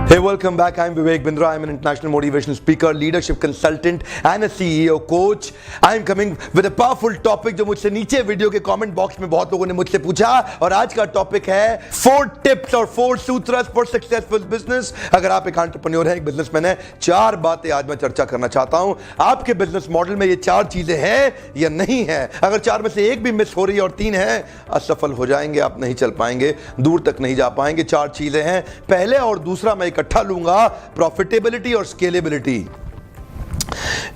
Hey, welcome back. I'm Vivek Bindra. I'm an international motivational speaker, leadership consultant and a CEO coach. I'm coming with a powerful topic जो मुझसे नीचे video के comment box में बहुत लोगों ने मुझसे पूछा, और आज का टॉपिक है 4 टिप्स और 4 सूत्रस फॉर सक्सेसफुल बिजनेस। अगर आप एक एंटरप्रेन्योर हैं, एक बिजनेसमैन है, 4 बातें आज मैं चर्चा करना चाहता हूं। आपके बिजनेस मॉडल में ये 4 चीजें हैं या नहीं है। अगर 4 में से एक भी मिस हो रही है और 3 है, असफल हो जाएंगे, आप नहीं चल पाएंगे, दूर तक नहीं जा पाएंगे। 4 चीजें हैं। पहले और दूसरा मैं इकट्ठा लूंगा, प्रॉफिटेबिलिटी और स्केलेबिलिटी।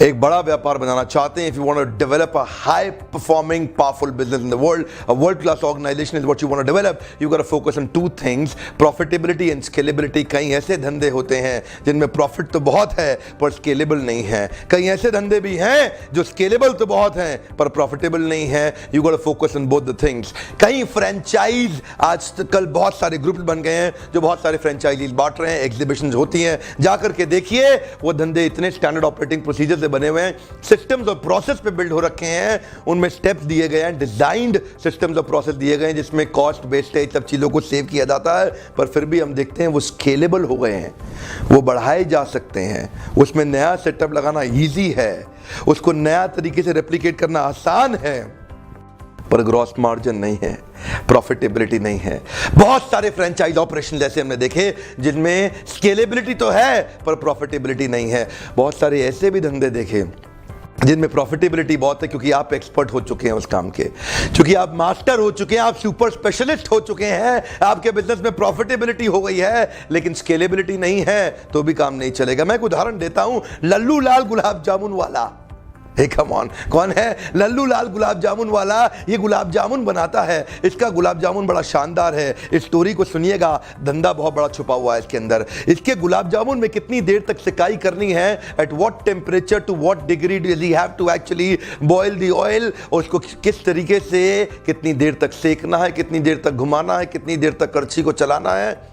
एक बड़ा व्यापार बनाना चाहते हैं, if you want to develop a high performing powerful business in the world, a world class organisation is what you want to develop, you got to focus on 2 things, profitability and scalability. कई ऐसे धंधे होते हैं जिनमें profit तो बहुत है पर स्केलेबल नहीं है। कई ऐसे धंधे भी हैं जो स्केलेबल तो बहुत हैं पर प्रॉफिटेबल नहीं है। You got to focus on both the things. कई फ्रेंचाइज आजकल बहुत सारे ग्रुप बन गए हैं जो बहुत सारे फ्रेंचाइजीज बांट रहे हैं, एग्जीबिशंस होती हैं, जाकर के देखिए। वो धंधे इतने स्टैंडर्ड ऑपरेटिंग प्रोसीजर से बने हुए हैं, सिस्टम्स और प्रोसेस पे बिल्ड हो रखे हैं, उनमें स्टेप्स दिए गए हैं, डिजाइंड सिस्टम्स और प्रोसेस दिए गए हैं जिसमें कॉस्ट वेस्टेज सब चीजों को सेव किया जाता है। पर फिर भी हम देखते हैं वो स्केलेबल हो गए हैं, वो बढ़ाए जा सकते हैं, उसमें नया सेटअप लगाना इजी है, उसको नया तरीके से रेप्लिकेट करना आसान है, पर ग्रॉस मार्जिन नहीं है, प्रॉफिटेबिलिटी नहीं है। बहुत सारे फ्रेंचाइज ऑपरेशन जैसे हमने देखे जिनमें स्केलेबिलिटी तो है पर प्रॉफिटेबिलिटी नहीं है। बहुत सारे ऐसे भी धंधे देखे जिनमें प्रॉफिटेबिलिटी बहुत है, क्योंकि आप एक्सपर्ट हो चुके हैं उस काम के, क्योंकि आप मास्टर हो चुके हैं, आप सुपर स्पेशलिस्ट हो चुके हैं, आपके बिजनेस में प्रॉफिटेबिलिटी हो गई है लेकिन स्केलेबिलिटी नहीं है, तो भी काम नहीं चलेगा। मैं एक उदाहरण देता हूं, लल्लू लाल गुलाब जामुन वाला। हे कम ऑन, कौन है लल्लू लाल गुलाब जामुन वाला? ये गुलाब जामुन बनाता है, इसका गुलाब जामुन बड़ा शानदार है। इस स्टोरी को सुनिएगा, धंधा बहुत बड़ा छुपा हुआ है इसके अंदर। इसके गुलाब जामुन में कितनी देर तक सिकाई करनी है, at what temperature to what degree do you have to actually boil the oil, और उसको किस तरीके से कितनी देर तक सेकना है, कितनी देर तक घुमाना है, कितनी देर तक करछी को चलाना है।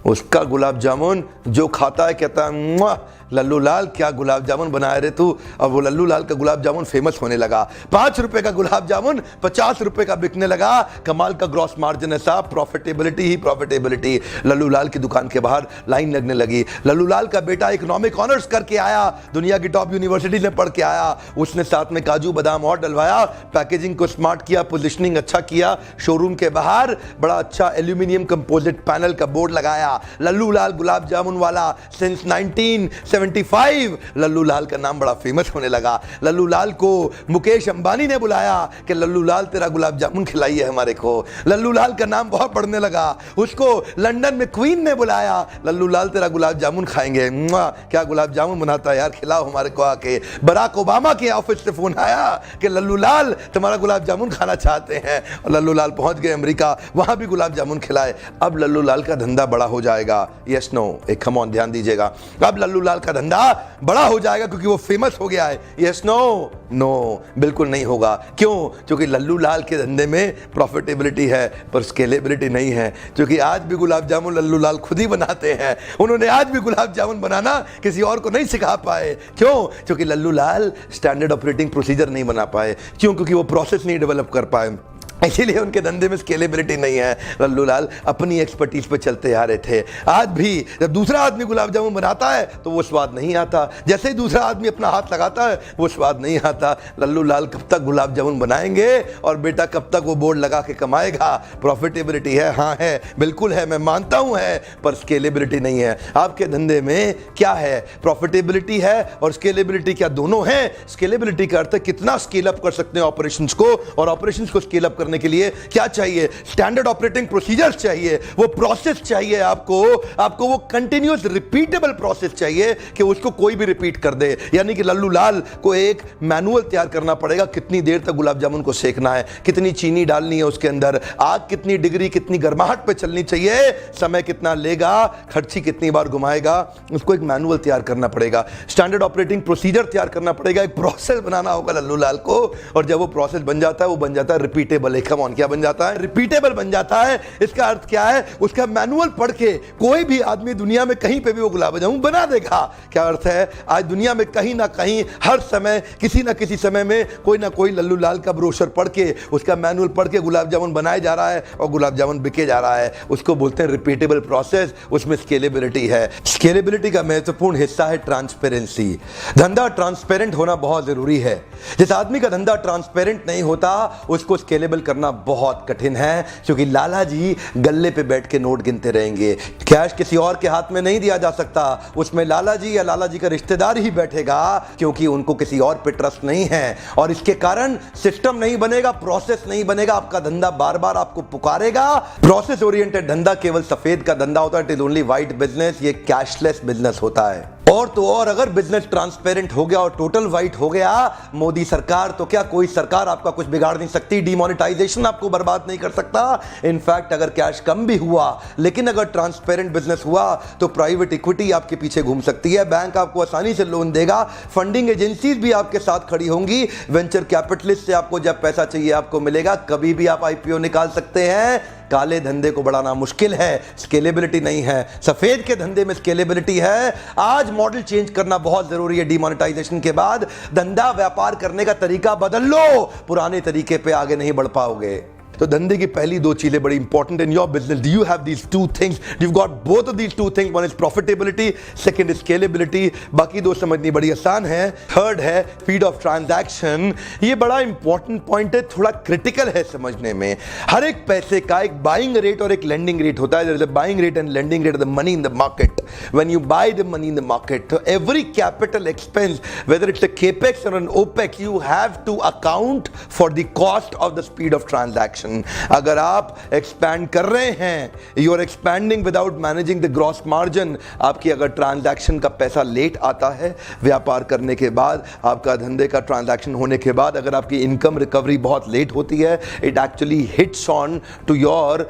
उसका गुलाब जामुन जो खाता है कहता है, लल्लू लाल क्या गुलाब जामुन बनाए रे तू। और वो लल्लू लाल का गुलाब जामुन फेमस होने लगा। 5 रुपए का गुलाब जामुन 50 रुपए का बिकने लगा। कमाल का ग्रॉस मार्जिन है साहब, प्रॉफिटेबिलिटी ही प्रॉफिटेबिलिटी। लल्लू लाल की दुकान के बाहर लाइन लगने लगी। लल्लू लाल का बेटा इकोनॉमिक ऑनर्स करके आया, दुनिया की टॉप यूनिवर्सिटी में पढ़ के आया, उसने साथ में काजू बादाम और डलवाया, पैकेजिंग को स्मार्ट किया, पोजिशनिंग अच्छा किया, शोरूम के बाहर बड़ा अच्छा एल्यूमिनियम कंपोजिट पैनल का बोर्ड लगाया, लल्लू लाल गुलाब जामुन वाला। सिंस 1975 लल्लू लाल का नाम बड़ा फेमस होने लगा। लल्लू लाल को मुकेश अंबानी ने बुलाया कि लल्लू लाल तेरा गुलाब जामुन खिलाइए हमारे को। लल्लू लाल का नाम बहुत बढ़ने लगा। उसको लंदन में क्वीन ने बुलाया, लल्लू लाल तेरा गुलाब जामुन खाएंगे, क्या गुलाब जामुन बनाता है यार, खिलाओ हमारे को आके। बराक ओबामा के ऑफिस से फोन आया कि लल्लू लाल तुम्हारा गुलाब जामुन खाना चाहते हैं, और लल्लू लाल पहुंच गए अमेरिका, वहां भी गुलाब जामुन खिलाए। अब लल्लू लाल का धंधा बड़ा हो जाएगा। यस नो, एक कम ऑन, ध्यान दीजिएगा। अब लल्लू लाल का धंधा बड़ा हो जाएगा क्योंकि वो फेमस हो गया है। Yes no? नो, बिल्कुल नहीं होगा। क्यों? क्योंकि लल्लू लाल के धंधे में प्रॉफिटेबिलिटी है पर स्केलेबिलिटी नहीं है। क्योंकि आज भी गुलाब जामुन लल्लू लाल खुद ही बनाते हैं। उन्होंने आज भी गुलाब जामुन बनाना किसी और को नहीं सिखा पाए। क्यों? क्योंकि लल्लू लाल स्टैंडर्ड ऑपरेटिंग प्रोसीजर नहीं बना पाए। क्यों? क्योंकि वो प्रोसेस नहीं डेवलप कर पाए, इसीलिए उनके धंधे में स्केलेबिलिटी नहीं है। लल्लू लाल अपनी एक्सपर्टीज पे चलते आ रहे थे। आज भी जब दूसरा आदमी गुलाब जामुन बनाता है तो वो स्वाद नहीं आता, जैसे ही दूसरा आदमी अपना हाथ लगाता है वो स्वाद नहीं आता। लल्लू लाल कब तक गुलाब जामुन बनाएंगे और बेटा कब तक वो बोर्ड लगा के कमाएगा? प्रॉफिटेबिलिटी है, हाँ है, बिल्कुल है, मैं मानता हूं है, पर स्केलेबिलिटी नहीं है। आपके धंधे में क्या है? प्रॉफिटेबिलिटी है और स्केलेबिलिटी क्या दोनों है? स्केलेबिलिटी का अर्थ है कितना स्केल अप कर सकते हैं ऑपरेशंस को, और ऑपरेशंस को स्केल अप करने के लिए क्या चाहिए? स्टैंडर्ड ऑपरेटिंग प्रोसीजर्स चाहिए, वो प्रोसेस चाहिए आपको वो कंटिन्यूअस रिपीटेबल प्रोसेस चाहिए कि उसको कोई भी रिपीट कर दे। यानी कि लल्लू लाल को एक मैनुअल तैयार करना पड़ेगा, कितनी देर तक गुलाब जामुन को सेकना है, कितनी चीनी डालनी है उसके अंदर, आग कितनी डिग्री कितनी गर्माहट पे चलनी चाहिए, समय कितना लेगा, खर्ची कितनी बार घुमाएगा, उसको एक मैनुअल तैयार करना पड़ेगा, स्टैंडर्ड ऑपरेटिंग प्रोसीजर तैयार करना पड़ेगा, एक प्रोसेस बनाना होगा लल्लू लाल को। और जब वो प्रोसेस बन जाता है वो बन जाता है रिपीटेबल, कम ऑन, क्या बन जाता है? रिपीटेबल बन जाता है। इसका अर्थ क्या है? उसका मैनुअल पढ़ के कोई भी आदमी दुनिया में कहीं पे भी वो गुलाब जामुन बना देगा। क्या अर्थ है? आज दुनिया में कहीं ना कहीं हर समय किसी ना किसी समय में कोई ना कोई लल्लू लाल का ब्रोशर पढ़ के उसका मैनुअल पढ़ के गुलाब जामुन बनाया जा रहा है और गुलाब जामुन बिके जा रहा है। उसको बोलते हैं रिपीटेबल प्रोसेस, उसमें स्केलेबिलिटी है। स्केलेबिलिटी का महत्वपूर्ण हिस्सा है ट्रांसपेरेंसी। धंधा ट्रांसपेरेंट होना बहुत जरूरी है। जिस आदमी का धंधा ट्रांसपेरेंट नहीं होता उसको स्केलेबल करना बहुत कठिन है, क्योंकि लाला जी गल्ले पे बैठ के नोट गिनते रहेंगे। कैश किसी और के हाथ में नहीं दिया जा सकता, उसमें लाला जी या लाला जी का रिश्तेदार ही बैठेगा, क्योंकि उनको किसी और पे ट्रस्ट नहीं है। और इसके कारण सिस्टम नहीं बनेगा, प्रोसेस नहीं बनेगा। आपका धंधा बार बार आपको पुकारेगा। प्रोसेस ओरिएंटेड धंधा केवल सफेद का धंधा होता है, it is only white business. ये कैशलेस बिजनेस होता है। और तो और अगर बिजनेस ट्रांसपेरेंट हो गया और टोटल व्हाइट हो गया, मोदी सरकार तो क्या कोई सरकार आपका कुछ बिगाड़ नहीं सकती, डिमोनेटाइजेशन आपको बर्बाद नहीं कर सकता। इनफैक्ट अगर कैश कम भी हुआ लेकिन अगर ट्रांसपेरेंट बिजनेस हुआ तो प्राइवेट इक्विटी आपके पीछे घूम सकती है, बैंक आपको आसानी से लोन देगा, फंडिंग एजेंसीज भी आपके साथ खड़ी होंगी, वेंचर कैपिटलिस्ट से आपको जब पैसा चाहिए आपको मिलेगा, कभी भी आप आईपीओ निकाल सकते हैं। काले धंधे को बढ़ाना मुश्किल है, स्केलेबिलिटी नहीं है। सफेद के धंधे में स्केलेबिलिटी है। आज मॉडल चेंज करना बहुत जरूरी है। डिमोनेटाइजेशन के बाद धंधा व्यापार करने का तरीका बदल लो, पुराने तरीके पे आगे नहीं बढ़ पाओगे। तो धंधे की पहली दो चीजें बड़ी important in your business. Do you have these two things? You got both of these two things. One is profitability, second is scalability. बाकी दो समझनी बड़ी आसान है। थर्ड है स्पीड ऑफ ट्रांजैक्शन। ये बड़ा इंपॉर्टेंट पॉइंट है, थोड़ा क्रिटिकल है समझने में। हर एक पैसे का एक बाइंग रेट और एक लेंडिंग रेट होता है। There is a buying rate and lending rate, the money in the market. When you buy the money in the market, तो every capital expense, whether it's a capex or an opex, you have to account for the cost of the speed of transaction. अगर आप expand कर रहे हैं, you are expanding without managing the gross margin. आपकी अगर transaction का पैसा late आता है व्यापार करने के बाद, आपका धंधे का ट्रांजैक्शन होने के बाद अगर आपकी इनकम रिकवरी बहुत लेट होती है, it actually hits on to your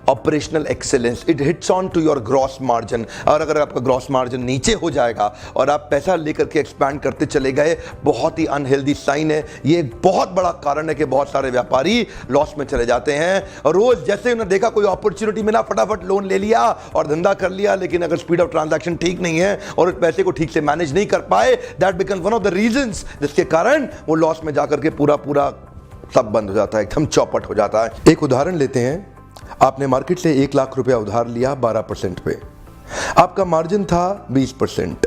operational excellence, it hits on to your gross margin. और अगर आपका ग्रॉस मार्जिन नीचे हो जाएगा और आप पैसा लेकर के एक्सपैंड करते चले गए, बहुत ही अनहेल्दी साइन है। ये एक बहुत बड़ा कारण है कि बहुत सारे व्यापारी लॉस में चले जाते हैं। और रोज जैसे उन्होंने देखा कोई अपॉर्चुनिटी मिला, फटाफट लोन ले लिया और धंधा कर लिया, लेकिन अगर स्पीड ऑफ ट्रांजैक्शन ठीक नहीं है और उस पैसे को ठीक से मैनेज नहीं कर पाए, that become one of the reasons जिसके कारण वो लॉस में जाकर के पूरा सब बंद हो जाता है, एकदम चौपट हो जाता है। एक उदाहरण लेते हैं। आपने मार्केट से 1 लाख रुपया उधार लिया 12% पे, आपका मार्जिन था 20%,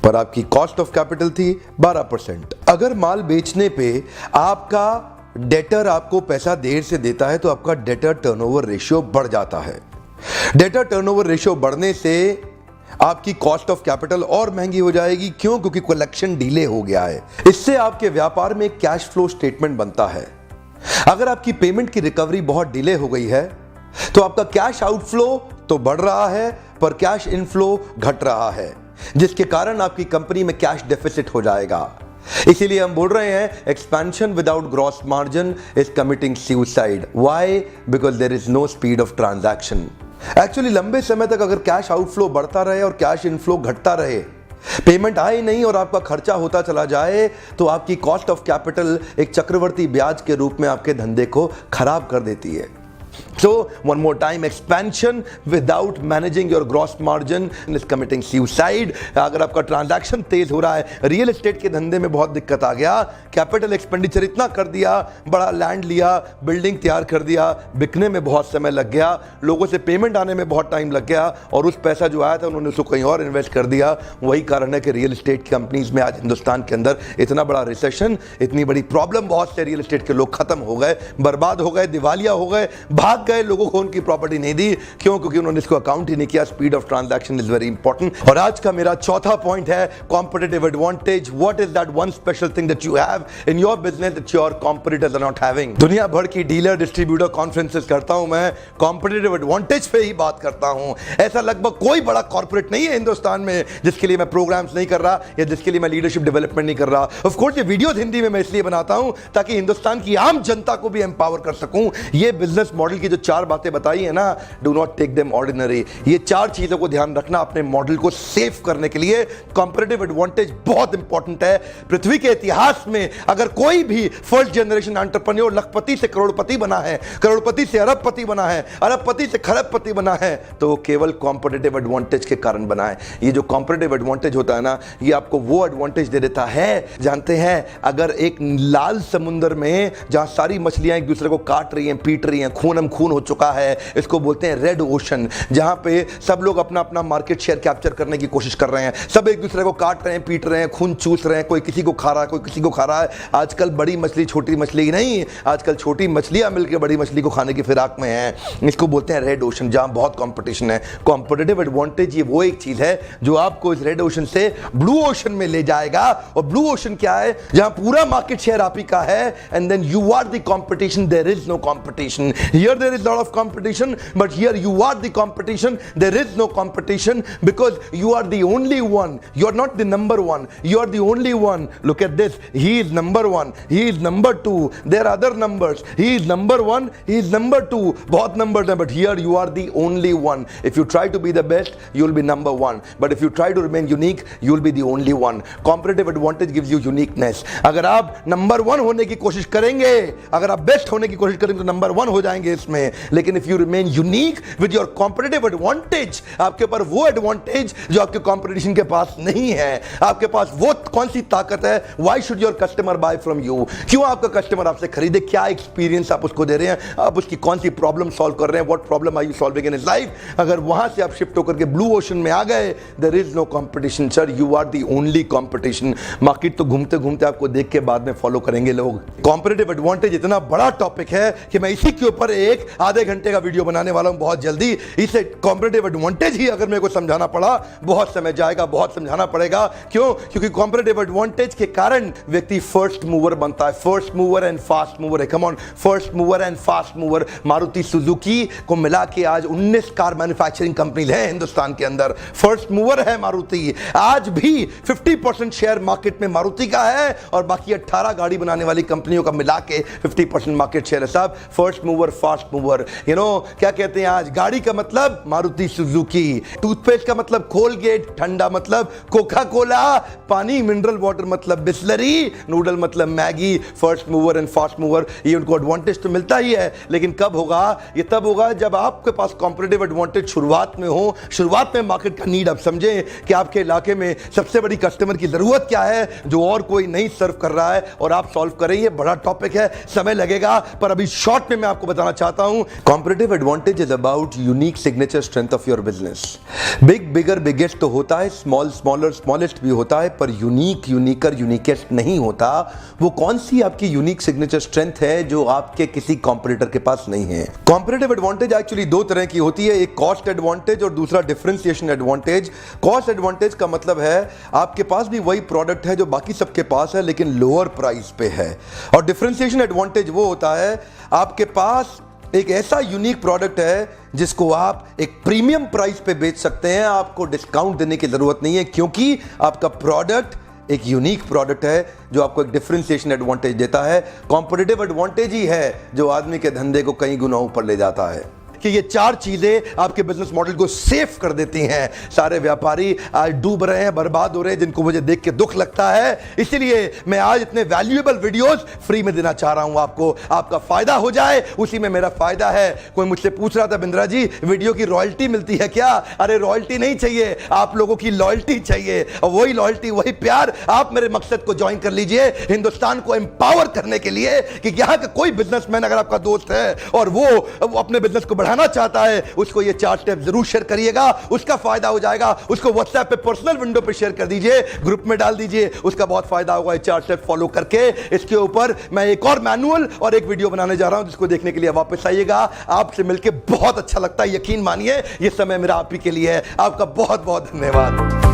पर आपकी कॉस्ट ऑफ कैपिटल थी 12%। अगर माल बेचने पे आपका डेटर आपको पैसा देर से देता है तो आपका डेटर टर्नओवर रेशियो बढ़ जाता है। डेटर टर्नओवर रेशियो बढ़ने से आपकी कॉस्ट ऑफ कैपिटल और महंगी हो जाएगी। क्यों? क्योंकि कलेक्शन डिले हो गया है। इससे आपके व्यापार में कैश फ्लो स्टेटमेंट बनता है। अगर आपकी पेमेंट की रिकवरी बहुत डिले हो गई है तो आपका कैश आउटफ्लो तो बढ़ रहा है पर कैश इनफ्लो घट रहा है, जिसके कारण आपकी कंपनी में कैश डेफिसिट हो जाएगा। इसीलिए हम बोल रहे हैं expansion without gross margin is committing suicide. Why? Because there is no speed of transaction. Actually लंबे समय तक अगर कैश आउटफ्लो बढ़ता रहे और कैश इनफ्लो घटता रहे, पेमेंट आए नहीं और आपका खर्चा होता चला जाए, तो आपकी कॉस्ट ऑफ कैपिटल एक चक्रवर्ती ब्याज के रूप में आपके धंधे को खराब कर देती है। So one more time, expansion without managing your gross margin is committing suicide। अगर आपका ट्रांजैक्शन तेज हो रहा है, रियल एस्टेट के धंधे में बहुत दिक्कत आ गया, कैपिटल एक्सपेंडिचर इतना कर दिया, बड़ा लैंड लिया, बिल्डिंग तैयार कर दिया, बिकने में बहुत समय लग गया, लोगों से पेमेंट आने में बहुत टाइम लग गया और उस पैसा जो आया था उन्होंने उसको कहीं और इन्वेस्ट कर दिया। वही कारण है कि रियल एस्टेट कंपनीज में आज हिंदुस्तान के अंदर इतना बड़ा रिसेशन, इतनी बड़ी प्रॉब्लम, बहुत से रियल एस्टेट के लोग खत्म हो गए, बर्बाद हो गए, दिवालिया हो गए, भाग गए, लोगों को उनकी प्रॉपर्टी नहीं दी। क्यों? क्योंकि उन्होंने इसको अकाउंट ही नहीं किया। Speed of transaction is very important. और आज का मेरा चौथा पॉइंट है competitive advantage. What is that one special thing that you have in your business that your competitors are not having? दुनिया भर की डीलर डिस्ट्रीब्यूटर कॉन्फ्रेंसेस करता हूं मैं, कॉम्पिटिटिव एडवांटेज पे ही बात करता हूं। ऐसा लगभग कोई बड़ा कॉर्पोरेट नहीं है हिंदुस्तान में जिसके लिए मैं प्रोग्राम्स नहीं कर रहा या जिसके लिए मैं लीडरशिप डेवलपमेंट नहीं कर रहा। ऑफ कोर्स ये वीडियोस हिंदी में मैं इसलिए बनाता हूं ताकि हिंदुस्तान की आम जनता को भी एम्पावर कर सकूं। ये बिजनेस मॉडल मॉडल की जो 4 बातें बताई है ना, do not take them ordinary. ये 4 चीजों को ध्यान रखना अपने मॉडल को सेव करने के लिए। कॉम्पिटिटिव एडवांटेज बहुत इंपॉर्टेंट है। पृथ्वी के इतिहास में अगर कोई भी फर्स्ट जनरेशन एंटरप्रेन्योर लखपति से करोड़पति बना है, करोड़पति से अरबपति बना है, अरबपति से खरबपति बना है, तो वो केवल कॉम्पिटिटिव एडवांटेज के कारण बना है। ये जो कॉम्पिटिटिव एडवांटेज होता है ना, ये आपको वो एडवांटेज दे देता है। जानते हैं, अगर एक लाल समुद्र में जहां सारी मछलियां एक दूसरे को काट रही हैं, पीट रही हैं, खूनम खून हो चुका है, इसको बोलते हैं रेड ओशन, जहां पे सब लोग अपना अपना मार्केट शेयर कैप्चर करने की कोशिश कर रहे हैं, सब एक दूसरे को काट रहे हैं, पीट रहे हैं, खून चूस रहे हैं, कोई किसी को खा रहा है, कोई किसी को खा रहा है। आजकल बड़ी मछली छोटी मछली नहीं, आजकल छोटी मछलियां मिलकर बड़ी मछली को खाने की फिराक में हैं। इसको बोलते हैं रेड ओशन, जहां बहुत कंपटीशन है। कॉम्पिटिटिव एडवांटेज ये वो एक चीज है जो आपको इस रेड ओशन से ब्लू ओशन में ले जाएगा। और ब्लू ओशन क्या है? जहां पूरा मार्केट शेयर आप ही का है, and then you are the competition, there is no competition. Here there is lot of competition, but here you are the competition, there is no competition, because you are the only one, you are not the number one, you are the only one. Look at this, he is number 1, he is number 2, there are other numbers, he is number 1, he is number 2, बहुत numbers हैं, but here you are the only one. If you try to be the best, you will be number 1, but if you try to remain unique, you will be the only one. Competitive advantage gives you uniqueness. अगर आप number 1 होने की कोशिश करेंगे, अगर आप best होने की कोशिश करेंगे तो number 1 हो जाएंगे इसमें। लेकिन if you remain unique with your competitive advantage, आपके ऊपर वो advantage जो आपके competition के पास नहीं है, आपके पास वो कौन सी ताकत है? Why should your customer buy from you? क्यों आपका कस्टमर आपसे खरीदे? क्या एक्सपीरियंस आप उसको दे रहे हैं? आप उसकी कौन सी प्रॉब्लम सॉल्व कर रहे हैं? What problem are you solving in his life? अगर वहां से आप शिफ्ट होकर के ब्लू ओशन में आ गए, there is no competition sir, you are the only competition. Market तो घूमते घूमते आपको देख के बाद में फॉलो करेंगे लोग। कॉम्पिटिटिव एडवांटेज इतना बड़ा टॉपिक है कि मैं इसी के ऊपर एक आधे घंटे का वीडियो बनाने वाला हूं बहुत जल्दी। इसे कॉम्पिटिटिव एडवांटेज ही अगर मेरे को समझाना पड़ा, बहुत समय जाएगा, बहुत समझाना पड़ेगा। क्यों? क्योंकि कॉम्पिटिटिव एडवांटेज के कारण व्यक्ति फर्स्ट मूवर बनता है। First mover and fast mover है। Come on, first mover and fast mover. Maruti Suzuki को मिला के आज 19 कार मैन्युफैक्चरिंग कंपनी है हिंदुस्तान के अंदर। फर्स्ट मूवर है मारुति। आज भी 50% शेयर मार्केट में मारुति का है और बाकी 18 गाड़ी बनाने वाली कंपनियों का मिला के 50% मार्केट शेयर है। साहब, first mover, fast mover. You know क्या कहते हैं आज? गाड़ी का मतलब मारुति सुजुकी, टूथपेस्ट का मतलब कोलगेट, ठंडा मतलब कोका कोला, पानी मिनरल वाटर मतलब बिस्लरी, नूडल मतलब Maggi. First mover and fast mover, ये उनको एडवांटेज तो मिलता ही है, लेकिन कब होगा? ये तब होगा जब आपके पास कॉम्पिटिटिव एडवांटेज शुरुआत में हो। शुरुआत में मार्केट का नीड आप समझें कि आपके इलाके में सबसे बड़ी कस्टमर की जरूरत क्या है जो और कोई नहीं सर्व कर रहा है, और आप सॉल्व करें। ये बड़ा टॉपिक है, समय लगेगा, पर अभी शॉर्ट में मैं आपको बताना चाहता हूं। Competitive advantage is about unique signature strength of your business. Big bigger biggest तो होता है, स्मॉल स्मॉलर स्मॉलेस्ट भी होता है, पर यूनिक यूनिकर यूनिकेस्ट नहीं होता। वो कौन सी आपकी यूनिक सिग्नेचर स्ट्रेंथ है जो आपके किसी कॉम्पिटिटर के पास नहीं है? कॉम्पिटिटिव एडवांटेज एक्चुअली 2 तरह की होती है, एक कॉस्ट एडवांटेज और दूसरा डिफरेंशिएशन एडवांटेज। कॉस्ट एडवांटेज का मतलब है आपके पास भी वही प्रोडक्ट है जो बाकी सबके पास है, लेकिन लोअर प्राइस पे है। और डिफरेंशिएशन एडवांटेज वो होता है आपके पास एक ऐसा यूनिक प्रोडक्ट है जिसको आप एक प्रीमियम प्राइस पे बेच सकते हैं। आपको डिस्काउंट देने की जरूरत नहीं है, क्योंकि आपका प्रोडक्ट एक यूनिक प्रोडक्ट है जो आपको एक डिफरेंशिएशन एडवांटेज देता है। कॉम्पिटिटिव एडवांटेज ही है जो आदमी के धंधे को कई गुना ऊपर ले जाता है। कि ये 4 चीजें आपके बिजनेस मॉडल को सेफ कर देती हैं। सारे व्यापारी आज डूब रहे हैं, बर्बाद हो रहे हैं, जिनको मुझे देख के दुख लगता है। इसलिए मैं आज इतने वैल्यूएबल वीडियोस फ्री में देना चाह रहा हूं आपको, आपका फायदा हो जाए, उसी में मेरा फायदा है। कोई मुझसे पूछ रहा था, बिंद्रा जी वीडियो की रॉयल्टी मिलती है क्या? अरे रॉयल्टी नहीं चाहिए, आप लोगों की लॉयल्टी चाहिए, और वही लॉयल्टी, वही प्यार। आप मेरे मकसद को ज्वाइन कर लीजिए, हिंदुस्तान को एम्पावर करने के लिए, कि यहां का कोई बिजनेसमैन अगर आपका दोस्त है और वो अपने बिजनेस को बढ़ाना चाहता है, उसको ये 4 स्टेप जरूर शेयर करिएगा, उसका फायदा हो जाएगा। उसको व्हाट्सएप पे पर्सनल विंडो पे शेयर कर दीजिए, ग्रुप में डाल दीजिए, उसका बहुत फायदा होगा। ये 4 स्टेप फॉलो करके इसके ऊपर मैं एक और मैनुअल और एक वीडियो बनाने जा रहा हूं, जिसको देखने के लिए वापस आइएगा। आपसे मिलकर बहुत अच्छा लगता है, यकीन मानिए ये समय मेरा आप ही के लिए है। आपका बहुत बहुत धन्यवाद।